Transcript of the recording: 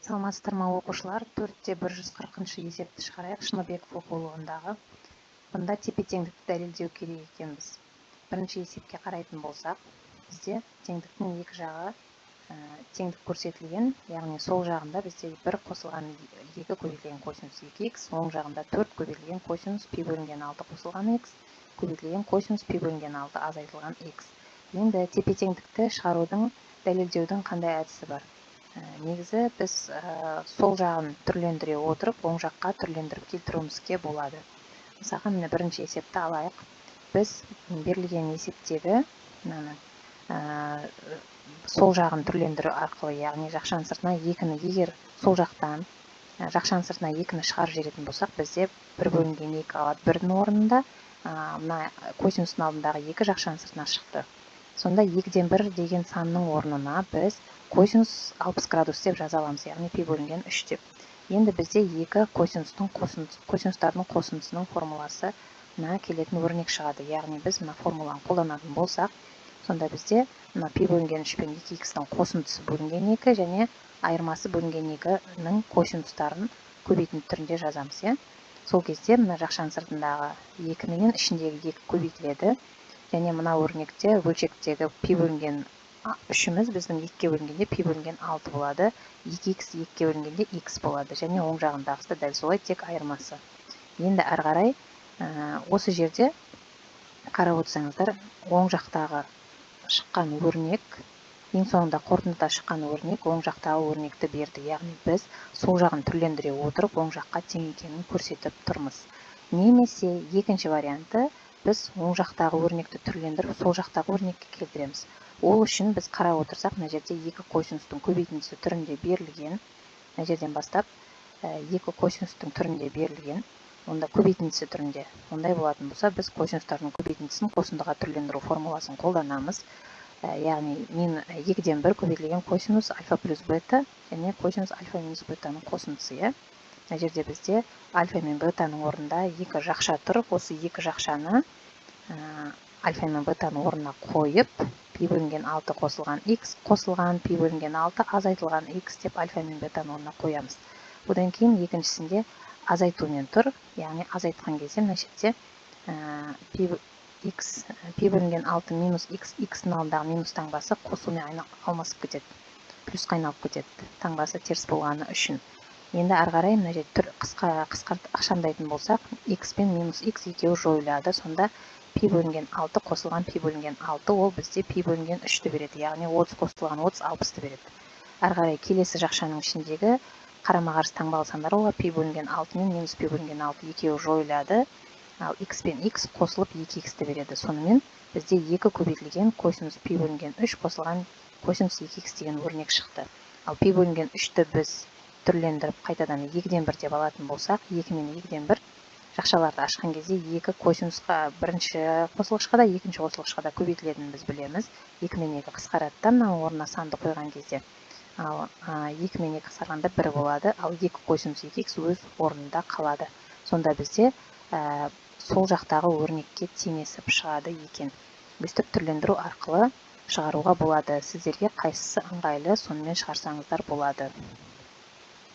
Саламатсыздар ма оқушылар? 4-те 140-шы есепті шығарайық. Шыныбеков оқулығындағы. Бұнда тепе-теңдікті дәлелдеу керек екенбіз. Бірінші есепке қарайтын болсақ, бізде теңдіктің екі жағы теңдік көрсетілген, яғни сол жағында бізде 1 қосылған 2 көбейтілген косинус 2х, оң жағында 4 көбейтілген косинус пи бөлінген 6 қосылған х, көбейтілген косинус пи бөлінген 6 азайтылған х. Енді тепе-теңдікті шығарудың, дәлелдеудің қандай әдісі бар? Негізі біз сол жағын түрлендіре отырып, оң жаққа түрлендіріп келтіруімізге болады. Мысалға, міне бірінші есепті алайық. Біз берілген есептегі сол жағын түрлендіру арқылы, яғни жақшаның сыртына 2-ні, егер сол жақтан жақшаның сыртына 2-ні шығарып жіберетін болсақ, бізде 1 бөлінген 2 алады. 1-дің орнында мына косинустың алдындағы 2 жақшаның сыртына шықты. Сонда 2-ден 1 деген санның орнына біз косинус 60 градус деп жаза аламыз, яғни пи бөлінген 3 деп. Енді бізде 2 косинустардың қосындысының формуласы келетін өрнек шығады. Яғни біз мына формуланы қолданатын болсақ, сонда бізде мына пи бөлінген 3 пен 2х-тың қосындысы бөлінген 2 және айырмасы бөлінген 2-ның косинустарын көбейтін түрінде жазамыз. Сол кезде мына жақшаның сыртындағы 2 менен ішіндегі 2 көбейтіледі. Және мына өрнекте бөлшектегі пи бөлінген 3-іміз біздің 2-ге бөлінгенде пи бөлінген 6 болады. 2х 2-ге бөлінгенде х болады. Және оң жағындағысы да дәл солай, тек айырмасы. Енді әрі қарай осы жерде қарап отырсаңыздар, оң жақтағы шыққан өрнек, ең соңында қорытындыда шыққан өрнек оң жақтағы өрнекті берді. Яғни біз сол жағын түрлендіре отырып, оң жаққа тең екенін көрсетіп тұрмыз. Немесе екінші варианты, біз оң жақтағы өрнекті түрлендіріп, сол жақтағы өрнекке келтіреміз. Ол үшін біз қарап отырсақ, мына жерде 2 косинустың көбейтіндісі түрінде берілген. Мына жерден бастап 2 косинустың түрінде берілген. Онда көбейтіндісі түрінде. Ондай болатын болса, біз косинустардың көбейтіндісін қосындыға түрлендіру формуласын қолданамыз. Яғни 2-ден 1 көбейтілген косинус альфа плюс бета және косинус альфа минус бетаның қосындысы. Мына жерде бізде альфа мен бетаның орнында 2 жақша тұр. Осы 2 жақшаны альфа мен бетаның орнына қойып, пи бөлінген 6 қосылған х, қосылған пи бөлінген 6 азайтылған х деп альфа мен бетаның орнына қоямыз. Одан кейін екіншісінде азайтумен тұр, яғни азайтқан кезде мына жерде пи бөлінген 6 минус х, х-ның алдындағы минус таңбасы қосумен алмасып кетеді, плюсқа айналып кетеді, таңбасы теріс болғаны үшін. Енді әрі қарай мына жерде қысқартып ақшамдайтын болсақ, х пен минус х екеуі жойылады. Сонда пи бөлінген 6 қосылған пи бөлінген 6, ол бізде пи бөлінген 3-ті береді, яғни 30 қосылған 30 60-ты береді. Әрі қарай келесі жақшаның ішіндегі қарама-қарсы таңбалы сандар, олар пи бөлінген 6 мен минус пи бөлінген 6 екеуі жойылады. Ал х пен х қосылып 2х-ті береді. Сонымен бізде 2 көбейтілген косинус пи бөлінген 3 қосылған косинус 2х деген өрнек шықты. Ал пи бөлінген 3-ті біз түрлендіріп қайтадан 2-ден 1 деп алатын болсақ, 2 мен 2-ден 1 жақшаларды ашқан кезде 2 косинусқа бірінші қосылғышқа да, екінші қосылғышқа да көбейтілетінін біз білеміз. 2 мен 2 қысқарады, орнына санды қойған кезде. Ал 2 мен 2 қысқарғанда 1 болады, ал 2 косинус 2х өз орнында қалады. Сонда бізде сол жақтағы өрнекке теңесіп шығады екен. Өстіп түрлендіру арқылы шығаруға болады. Сіздерге қайсысы ыңғайлы, сонымен шығарсаңыздар болады.